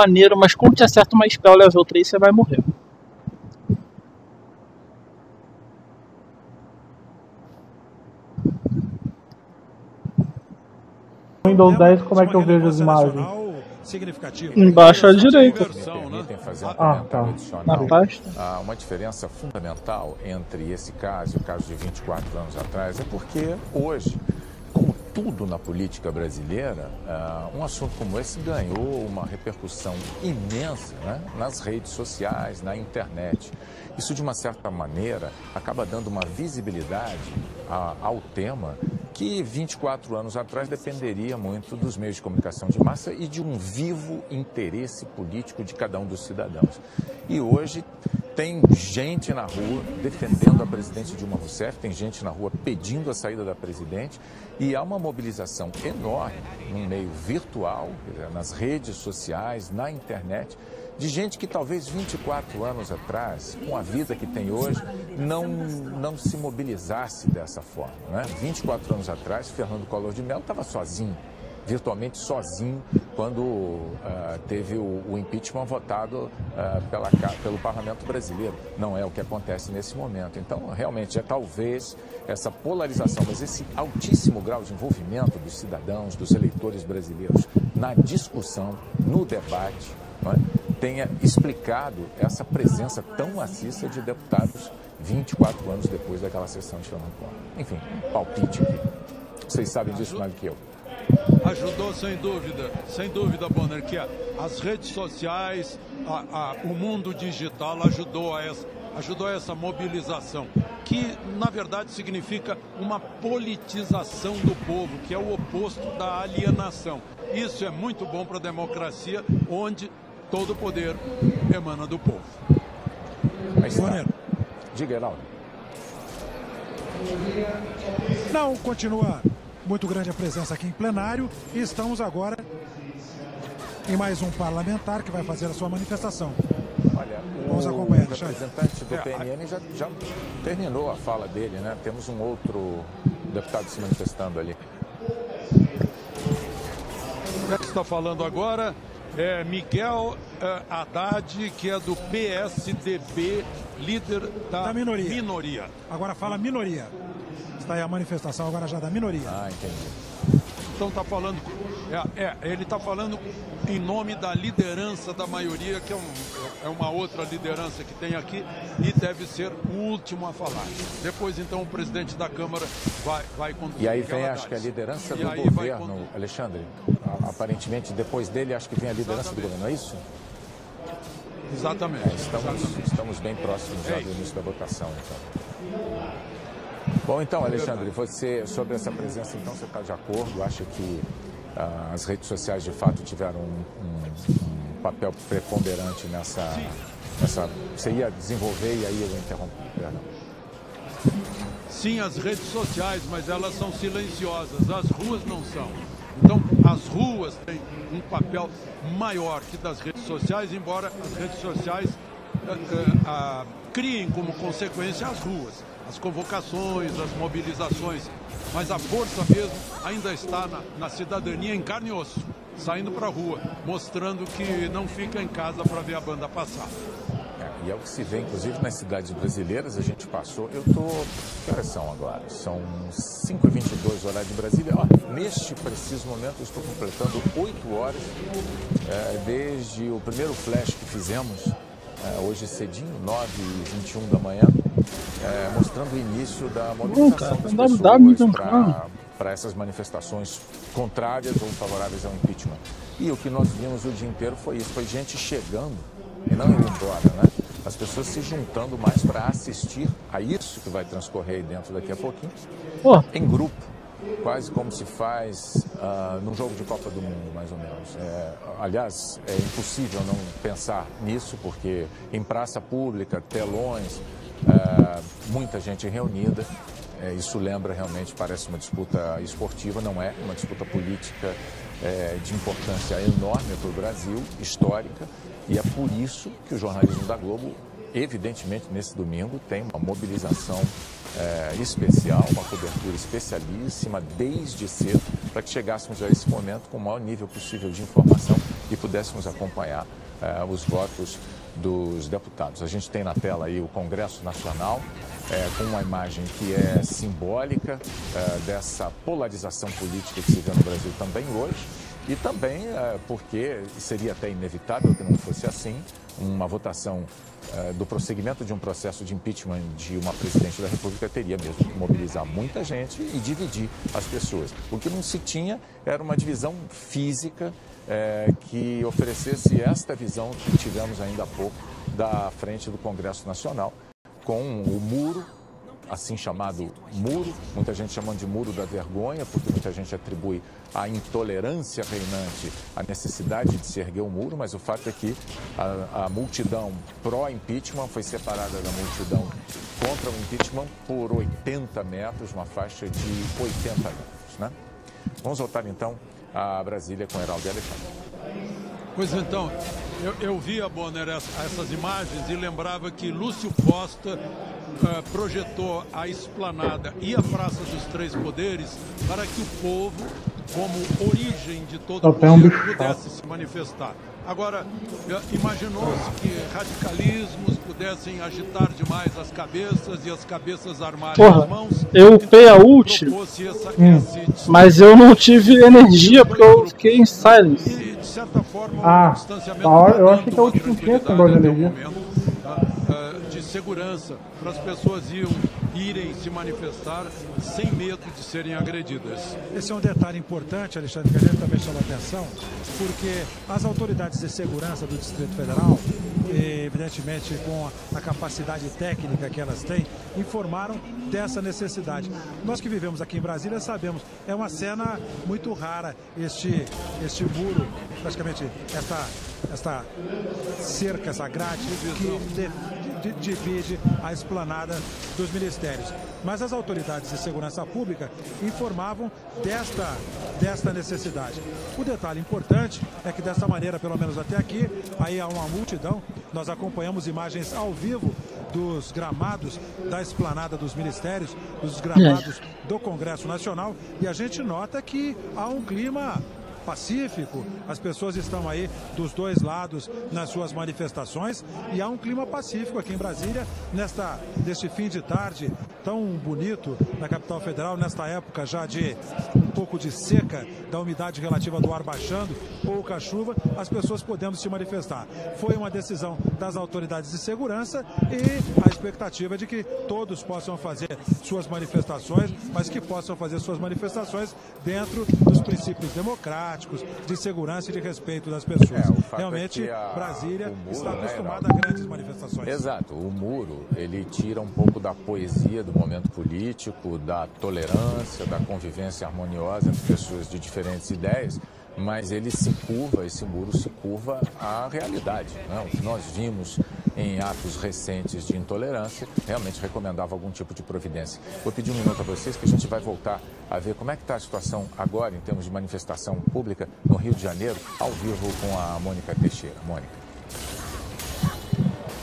maneiro, mas quando te acerta uma spell level 3, você vai morrer. Windows 10, como é que eu vejo as imagens? Embaixo à direita. Permitem fazer um tá. comentário Na adicional. pasta. Uma diferença fundamental entre esse caso e o caso de 24 anos atrás é porque hoje, como tudo na política brasileira, um assunto como esse ganhou uma repercussão imensa, né, nas redes sociais, na internet. Isso, de uma certa maneira, acaba dando uma visibilidade ao tema que 24 anos atrás dependeria muito dos meios de comunicação de massa e de um vivo interesse político de cada um dos cidadãos. E hoje tem gente na rua defendendo a presidente Dilma Rousseff, tem gente na rua pedindo a saída da presidente, e há uma mobilização enorme no meio virtual, nas redes sociais, na internet, de gente que talvez 24 anos atrás, com a vida que tem hoje, não se mobilizasse dessa forma, né? 24 anos atrás, Fernando Collor de Mello estava sozinho, virtualmente sozinho, quando teve o impeachment votado pelo Parlamento Brasileiro. Não é o que acontece nesse momento. Então, realmente, talvez essa polarização, mas esse altíssimo grau de envolvimento dos cidadãos, dos eleitores brasileiros na discussão, no debate, não é, tenha explicado essa presença tão maciça de deputados 24 anos depois daquela sessão de Fernando Collor. Enfim, palpite aqui. Vocês sabem disso mais do que eu. Ajudou sem dúvida, Bonner, que as redes sociais, o mundo digital ajudou a essa mobilização, que na verdade significa uma politização do povo, que é o oposto da alienação. Isso é muito bom para a democracia, onde todo o poder emana do povo. Bonner. Diga, Heraldo. Não, continua muito grande a presença aqui em plenário e estamos agora em mais um parlamentar que vai fazer a sua manifestação. Olha, vamos acompanhar. O representante do PNN já terminou a fala dele, né? Temos um outro deputado se manifestando ali. O que está falando agora é Miguel Haddad, que é do PSDB, líder da minoria. Agora fala minoria. Está aí a manifestação agora já da minoria. Entendi. Então está falando, ele está falando em nome da liderança da maioria, que é uma outra liderança que tem aqui, e deve ser o último a falar. Depois, então, o presidente da Câmara vai conduzir. E aí vem, acho que a liderança do governo, Alexandre. Aparentemente, depois dele, acho que vem a liderança do governo, não é isso? Exatamente. Estamos bem próximos já do início da votação, então. Bom, então, Alexandre, você, sobre essa presença, então, você está de acordo? Acha que as redes sociais, de fato, tiveram um papel preponderante nessa... Você ia desenvolver e aí eu interrompi, perdão. Sim, as redes sociais, mas elas são silenciosas, as ruas não são. Então, as ruas têm um papel maior que das redes sociais, embora as redes sociais criem como consequência as ruas, as convocações, as mobilizações. Mas a força mesmo ainda está na cidadania em carne e osso, saindo para a rua, mostrando que não fica em casa para ver a banda passar. E é o que se vê, inclusive, nas cidades brasileiras. A gente passou... Que horas são agora? São 5h22, horário de Brasília. Neste preciso momento, eu estou completando 8 horas desde o primeiro flash que fizemos, hoje cedinho, 9h21 da manhã, mostrando o início da mobilização das pessoas para essas manifestações contrárias ou favoráveis ao impeachment. E o que nós vimos o dia inteiro foi isso, foi gente chegando e não indo embora, né? As pessoas se juntando mais para assistir a isso que vai transcorrer aí dentro daqui a pouquinho, em grupo, quase como se faz num jogo de Copa do Mundo, mais ou menos. Aliás, é impossível não pensar nisso, porque em praça pública, telões, muita gente reunida. Isso lembra realmente, parece uma disputa esportiva, não é uma disputa política de importância enorme para o Brasil, histórica, e é por isso que o jornalismo da Globo, evidentemente, nesse domingo, tem uma mobilização especial, uma cobertura especialíssima desde cedo, para que chegássemos a esse momento com o maior nível possível de informação e pudéssemos acompanhar os votos dos deputados. A gente tem na tela aí o Congresso Nacional, com uma imagem que é simbólica dessa polarização política que se vê no Brasil também hoje, e também porque seria até inevitável que não fosse assim, uma votação do prosseguimento de um processo de impeachment de uma presidente da República teria mesmo que mobilizar muita gente e dividir as pessoas. O que não se tinha era uma divisão física que oferecesse esta visão que tivemos ainda há pouco da frente do Congresso Nacional, com o muro, assim chamado muro, muita gente chamando de muro da vergonha, porque muita gente atribui à intolerância reinante a necessidade de se erguer um muro, mas o fato é que a multidão pró-impeachment foi separada da multidão contra o impeachment por 80 metros, uma faixa de 80 metros, né? Vamos voltar então a Brasília com Heraldo e Alexandre. Pois então, eu via, Bonner, essas imagens e lembrava que Lúcio Costa projetou a esplanada e a Praça dos Três Poderes para que o povo, como origem de todo o poder, pudesse se manifestar. Agora, imaginou-se que radicalismos pudessem agitar demais as cabeças e as cabeças armarem as mãos. Eu upei a ult, mas eu não tive energia porque eu fiquei em silence. E, de certa forma, eu acho que a ult não tinha esse negócio de energia. De segurança para as pessoas irem se manifestar sem medo de serem agredidas. Esse é um detalhe importante, Alexandre, que a gente também chama a atenção, porque as autoridades de segurança do Distrito Federal, evidentemente com a capacidade técnica que elas têm, informaram dessa necessidade. Nós que vivemos aqui em Brasília sabemos, é uma cena muito rara este muro, praticamente esta cerca, essa grade que divide a esplanada dos ministérios. Mas as autoridades de segurança pública informavam desta necessidade. O detalhe importante é que dessa maneira, pelo menos até aqui, aí há uma multidão. Nós acompanhamos imagens ao vivo dos gramados da esplanada dos ministérios, dos gramados do Congresso Nacional, e a gente nota que há um clima pacífico, as pessoas estão aí dos dois lados nas suas manifestações e há um clima pacífico aqui em Brasília neste fim de tarde tão bonito na capital federal, nesta época já de um pouco de seca, da umidade relativa do ar baixando, pouca chuva, as pessoas podendo se manifestar. Foi uma decisão das autoridades de segurança e a expectativa é de que todos possam fazer suas manifestações, mas que possam fazer suas manifestações dentro dos princípios democráticos, de segurança e de respeito das pessoas. Realmente, Brasília está acostumada a grandes manifestações. Exato. O muro, ele tira um pouco da poesia do momento político, da tolerância, da convivência harmoniosa entre pessoas de diferentes ideias, mas ele se curva, esse muro se curva à realidade, né? O que nós vimos em atos recentes de intolerância realmente recomendava algum tipo de providência. Vou pedir um minuto a vocês que a gente vai voltar a ver como é que está a situação agora em termos de manifestação pública no Rio de Janeiro, ao vivo com a Mônica Teixeira. Mônica.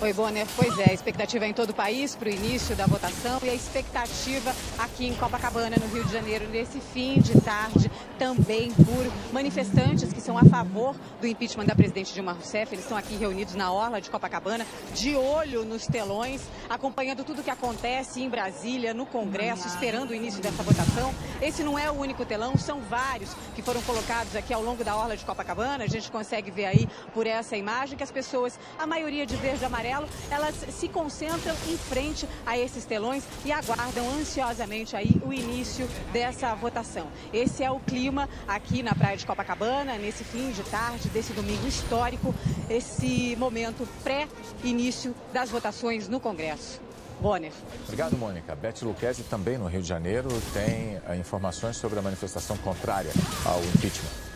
Oi, Bonner. Pois é, a expectativa é em todo o país para o início da votação e a expectativa aqui em Copacabana, no Rio de Janeiro, nesse fim de tarde, também por manifestantes que são a favor do impeachment da presidente Dilma Rousseff. Eles estão aqui reunidos na orla de Copacabana, de olho nos telões, acompanhando tudo o que acontece em Brasília, no Congresso, esperando o início dessa votação. Esse não é o único telão, são vários que foram colocados aqui ao longo da orla de Copacabana. A gente consegue ver aí por essa imagem que as pessoas, a maioria de verde e amarelo, elas se concentram em frente a esses telões e aguardam ansiosamente aí o início dessa votação. Esse é o clima aqui na praia de Copacabana, nesse fim de tarde, desse domingo histórico, esse momento pré-início das votações no Congresso. Bonner. Obrigado, Mônica. Beth Lucchesi, também no Rio de Janeiro, tem informações sobre a manifestação contrária ao impeachment.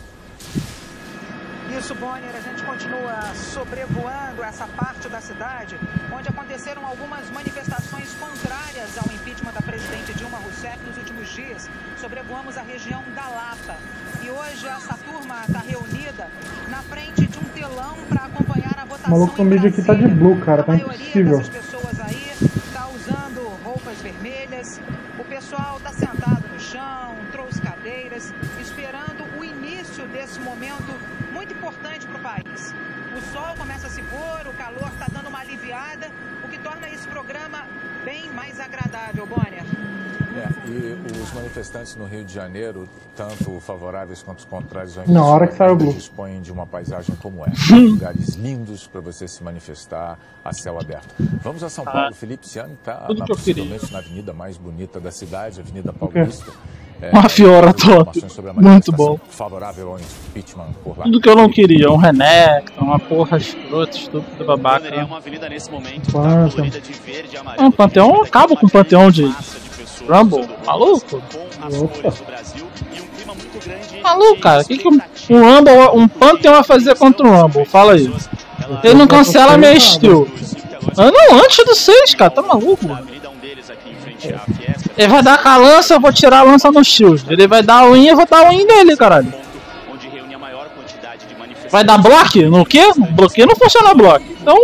Isso, Bonner, a gente continua sobrevoando essa parte da cidade onde aconteceram algumas manifestações contrárias ao impeachment da presidente Dilma Rousseff nos últimos dias. Sobrevoamos a região da Lapa e hoje essa turma está reunida na frente de um telão para acompanhar a votação. O maluco no vídeo aqui tá de blue, cara, tá impossível. As pessoas aí tá usando roupas vermelhas, o pessoal tá sentado no chão, trouxe cadeiras, esperando o início desse momento muito importante para o se pôr, o calor está dando uma aliviada, o que torna esse programa bem mais agradável, Bonner. E os manifestantes no Rio de Janeiro, tanto favoráveis quanto os contrários, na hora que saiu o dispõem de uma paisagem como essa. Lugares lindos para você se manifestar a céu aberto. Vamos a São Paulo. Felipe Ciani está possivelmente na avenida mais bonita da cidade, Avenida Paulista. Uma fiora top. Muito bom. Favorável ao impeachment por lá. Tudo que eu não queria. Um Renekton, uma porra escrota, estúpida, babaca. É uma avenida nesse momento colorida de verde e amarelo. Um Panteão, acaba com o Panteão de Rumble. Maluco? Maluco, cara. O que um Panteão vai fazer contra o Rumble? Fala aí. Ele não cancela minha skill. Não, antes do 6, cara. Tá maluco? Ele vai dar com a lança, eu vou tirar a lança no shield. Ele vai dar a win, eu vou dar a win dele, caralho. Vai dar block? No quê? Bloqueio não funciona block. Então...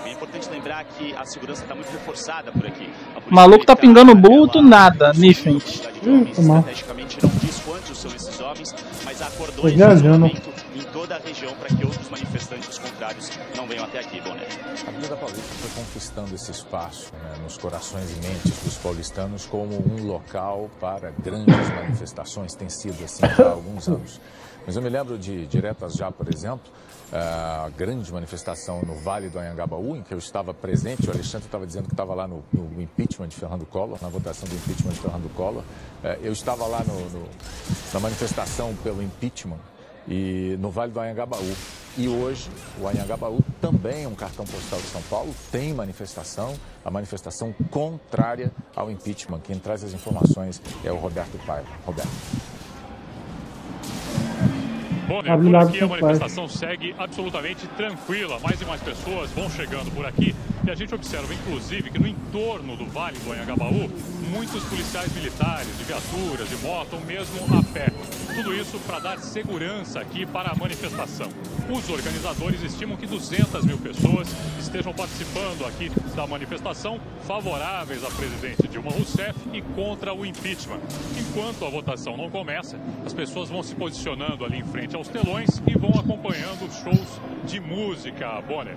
É importante lembrar que a segurança está muito reforçada por aqui. O maluco tá pingando bulto, nada. Nifem. Estrategicamente não diz quantos são esses homens, mas há cordões em toda a região para que outros manifestantes contrários não venham até aqui, Bonner. A Avenida Paulista foi conquistando esse espaço, né, nos corações e mentes dos paulistanos como um local para grandes manifestações. Tem sido assim há alguns anos. Mas eu me lembro de diretas já, por exemplo, a grande manifestação no Vale do Anhangabaú, em que eu estava presente. O Alexandre estava dizendo que estava lá no impeachment de Fernando Collor, na votação do impeachment de Fernando Collor. Eu estava lá na manifestação pelo impeachment e no Vale do Anhangabaú. E hoje, o Anhangabaú também é um cartão postal de São Paulo, tem manifestação, a manifestação contrária ao impeachment. Quem traz as informações é o Roberto Paiva. Roberto. Bonner, por aqui a manifestação segue absolutamente tranquila. Mais e mais pessoas vão chegando por aqui e a gente observa, inclusive, que no entorno do Vale do Anhangabaú, muitos policiais militares, de viaturas, de moto, ou mesmo a pé. Tudo isso para dar segurança aqui para a manifestação. Os organizadores estimam que 200 mil pessoas estejam participando aqui da manifestação, favoráveis à presidente Dilma Rousseff e contra o impeachment. Enquanto a votação não começa, as pessoas vão se posicionando ali em frente aos telões e vão acompanhando shows de música, Bonner.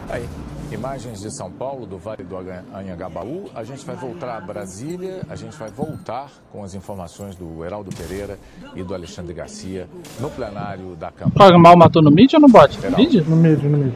Aí, imagens de São Paulo, do Vale do Anhangabaú. A gente vai voltar a Brasília, a gente vai voltar com as informações do Heraldo Pereira e do Alexandre Garcia no plenário da Câmara. Cogmal matou no mid ou no bot? No mid? No mid.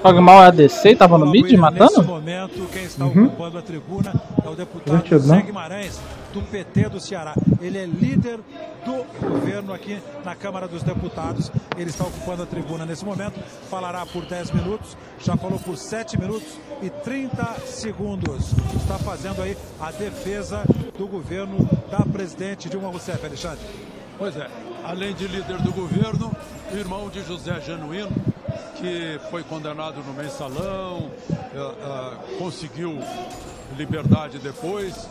Cogmal é ADC e tava no mid matando? Nesse momento, quem está ocupando a tribuna é o deputado Zé Guimarães, do PT do Ceará. Ele é líder do governo aqui na Câmara dos Deputados. Ele está ocupando a tribuna nesse momento. Falará por 10 minutos, já falou por 7 minutos e 30 segundos. Está fazendo aí a defesa do governo da presidente Dilma Rousseff. Alexandre. Pois é, além de líder do governo, irmão de José Genuíno, que foi condenado no mensalão, conseguiu liberdade depois.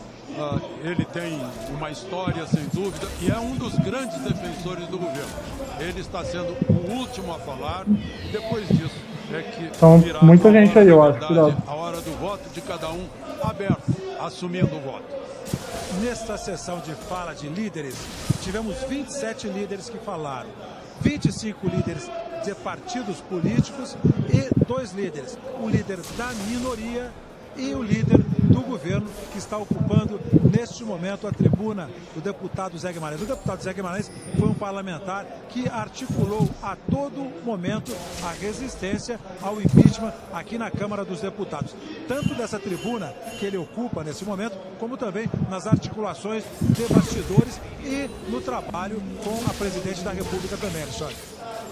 Ele tem uma história, sem dúvida, e é um dos grandes defensores do governo. Ele está sendo o último a falar. Depois disso é que virá muita gente aí, eu acho. A hora do voto de cada um aberto, assumindo o voto. Nesta sessão de fala de líderes, tivemos 27 líderes que falaram. 25 líderes de partidos políticos e 2 líderes. O líder da minoria e o líder do governo, que está ocupando neste momento a tribuna, o deputado Zé Guimarães. O deputado Zé Guimarães foi um parlamentar que articulou a todo momento a resistência ao impeachment aqui na Câmara dos Deputados. Tanto dessa tribuna que ele ocupa nesse momento, como também nas articulações de bastidores e no trabalho com a presidente da República também, Alexandre.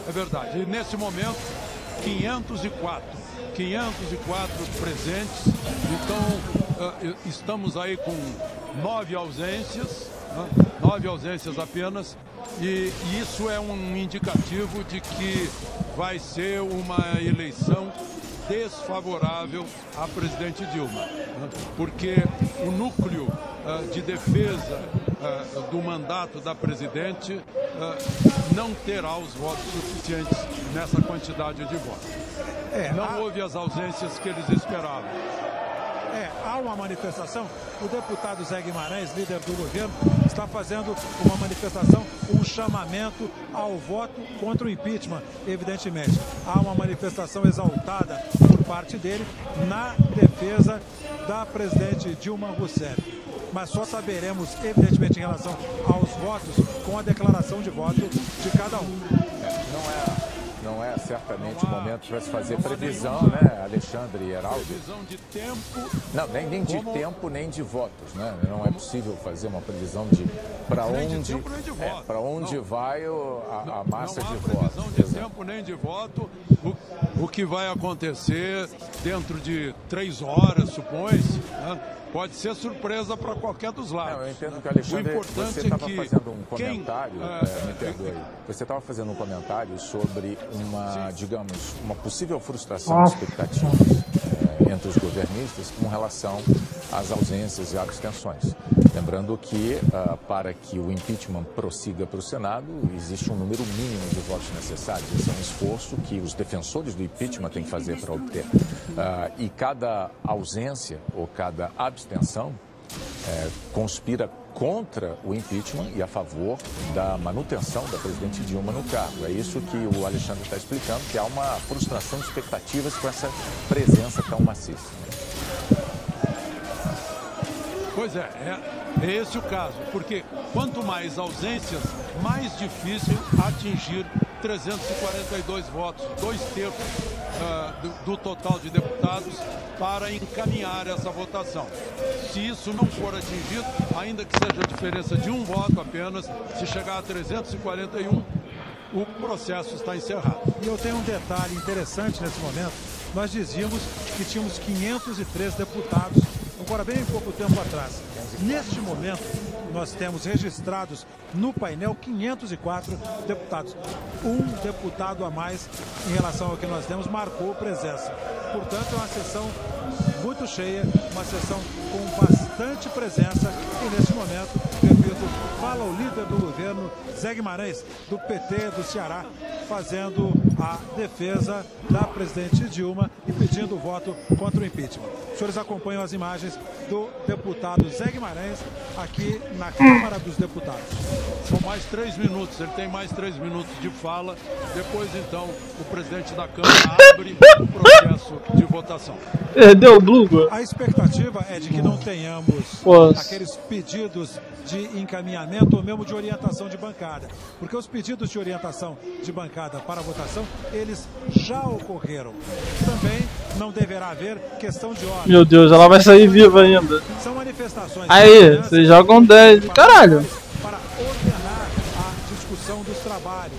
É verdade. E nesse momento, 504 presentes. Então, estamos aí com 9 ausências, né? 9 ausências apenas. E isso é um indicativo de que vai ser uma eleição desfavorável à presidente Dilma, né? Porque o núcleo de defesa do mandato da presidente não terá os votos suficientes nessa quantidade de votos. Não houve as ausências que eles esperavam. há uma manifestação. O deputado Zé Guimarães, líder do governo, está fazendo uma manifestação, um chamamento ao voto contra o impeachment, evidentemente. Há uma manifestação exaltada por parte dele na defesa da presidente Dilma Rousseff. Mas só saberemos, evidentemente, em relação aos votos, com a declaração de voto de cada um. Não é certamente o momento para se fazer previsão, né, Alexandre e Heraldo? Previsão de tempo. Não, nem de tempo, nem de votos, né? Não é possível fazer uma previsão de para onde vai a massa de votos. Não há previsão de tempo nem de voto. O que vai acontecer dentro de 3 horas, supõe-se, né? Pode ser surpresa para qualquer dos lados. Não, eu entendo que, Alexandre, você estava fazendo um comentário, me perdoe, você estava fazendo um comentário sobre uma possível frustração de expectativas entre os governistas com relação às ausências e abstenções. Lembrando que, para que o impeachment prossiga para o Senado, existe um número mínimo de votos necessários. Esse é um esforço que os defensores do impeachment têm que fazer para obter. E cada ausência ou cada abstenção conspira contra o impeachment e a favor da manutenção da presidente Dilma no cargo. É isso que o Alexandre está explicando, que há uma frustração de expectativas com essa presença tão maciça. Pois é esse o caso, porque quanto mais ausências, mais difícil atingir 342 votos, 2/3 do total de deputados, para encaminhar essa votação. Se isso não for atingido, ainda que seja a diferença de um voto apenas, se chegar a 341, o processo está encerrado. E eu tenho um detalhe interessante nesse momento. Nós dizíamos que tínhamos 503 deputados, agora bem pouco tempo atrás. Neste momento, nós temos registrados no painel 504 deputados. Um deputado a mais em relação ao que nós temos marcou presença. Portanto, é uma sessão muito cheia, uma sessão com bastante presença. E nesse momento, repito, fala o líder do governo, Zé Guimarães, do PT do Ceará, fazendo a defesa da presidente Dilma e pedindo o voto contra o impeachment. Os senhores acompanham as imagens do deputado Zé Guimarães aqui na Câmara dos Deputados. São mais 3 minutos, ele tem mais 3 minutos de fala. Depois, então, o presidente da Câmara abre o processo de votação. Perdeu o Google. A expectativa é de que não tenhamos aqueles pedidos de encaminhamento ou mesmo de orientação de bancada. Porque os pedidos de orientação de bancada para a votação, eles já ocorreram. Também não deverá haver questão de ordem. Meu Deus, ela vai sair viva ainda. São manifestações. Aí, vocês jogam 10. Caralho. Para ordenar a discussão dos trabalhos.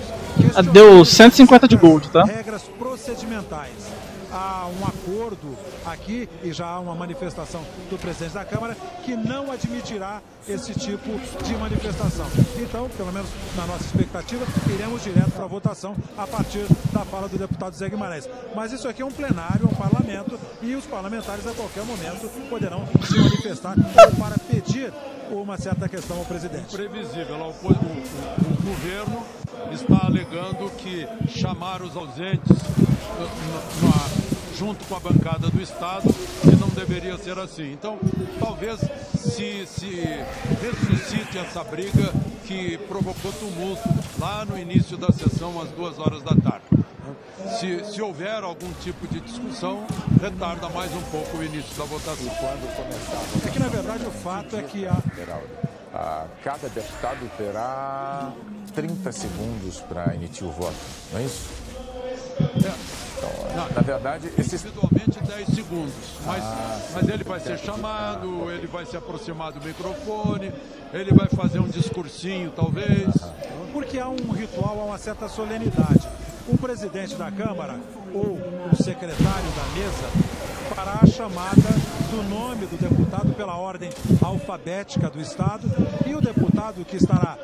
Deu 150 de gold, tá? Regras procedimentais. Há um acordo aqui e já há uma manifestação do presidente da Câmara que não admitirá esse tipo de manifestação. Então, pelo menos na nossa expectativa, iremos direto para a votação a partir da fala do deputado Zé Guimarães. Mas isso aqui é um plenário, é um parlamento, e os parlamentares a qualquer momento poderão se manifestar para pedir uma certa questão ao presidente. Previsível. O governo está alegando que chamar os ausentes junto com a bancada do Estado, que não deveria ser assim. Então, talvez se ressuscite essa briga que provocou tumulto lá no início da sessão, às 2 horas da tarde. Se houver algum tipo de discussão, retarda mais um pouco o início da votação. Quando começar, é que, na verdade, o fato é que cada deputado terá 30 segundos para emitir o voto, não é isso? Então, na verdade, individualmente 10 segundos, mas ele vai ser chamado, ele vai se aproximar do microfone, ele vai fazer um discursinho, talvez. Porque há um ritual, há uma certa solenidade. O presidente da Câmara ou o secretário da mesa fará a chamada do nome do deputado pela ordem alfabética do Estado, e o deputado que estará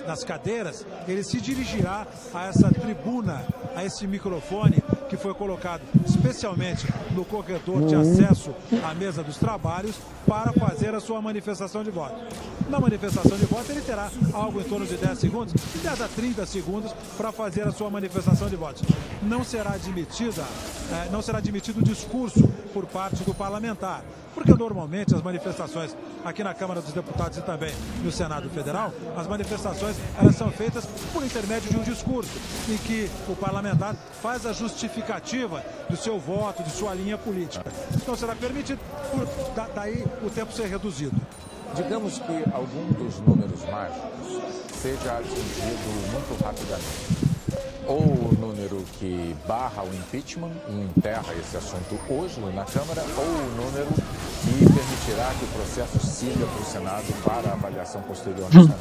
nas cadeiras, ele se dirigirá a essa tribuna, a esse microfone que foi colocado especialmente no corredor de acesso à mesa dos trabalhos para fazer a sua manifestação de voto. Na manifestação de voto ele terá algo em torno de 10 segundos, de 10 a 30 segundos para fazer a sua manifestação de votos. Não será admitido o discurso por parte do parlamentar. Porque normalmente as manifestações aqui na Câmara dos Deputados e também no Senado Federal, as manifestações elas são feitas por intermédio de um discurso em que o parlamentar faz a justificativa do seu voto, de sua linha política. Então será permitido, daí o tempo ser reduzido. Digamos que algum dos números mágicos seja atingido muito rapidamente. Ou o número que barra o impeachment e enterra esse assunto hoje na Câmara, ou o número que permitirá que o processo siga para o Senado para avaliação posterior no Senado.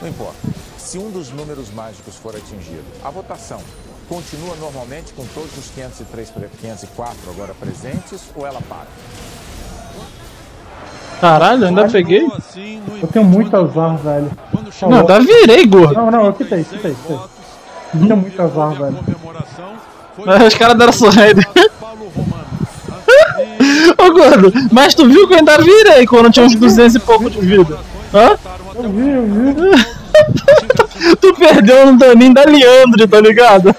Não importa. Se um dos números mágicos for atingido, a votação continua normalmente com todos os 504 agora presentes ou ela para? Caralho, ainda peguei? Eu tenho muito azar, velho. Não, tá virei, gordo. Não, eu quitei. Eu tenho muito azar, velho. Os caras deram sorrindo. Ô, gordo, mas tu viu que eu ainda virei quando tinha uns 200 e pouco de vida? Hã? Eu vi. Tu perdeu um daninho da Leandre, tá ligado?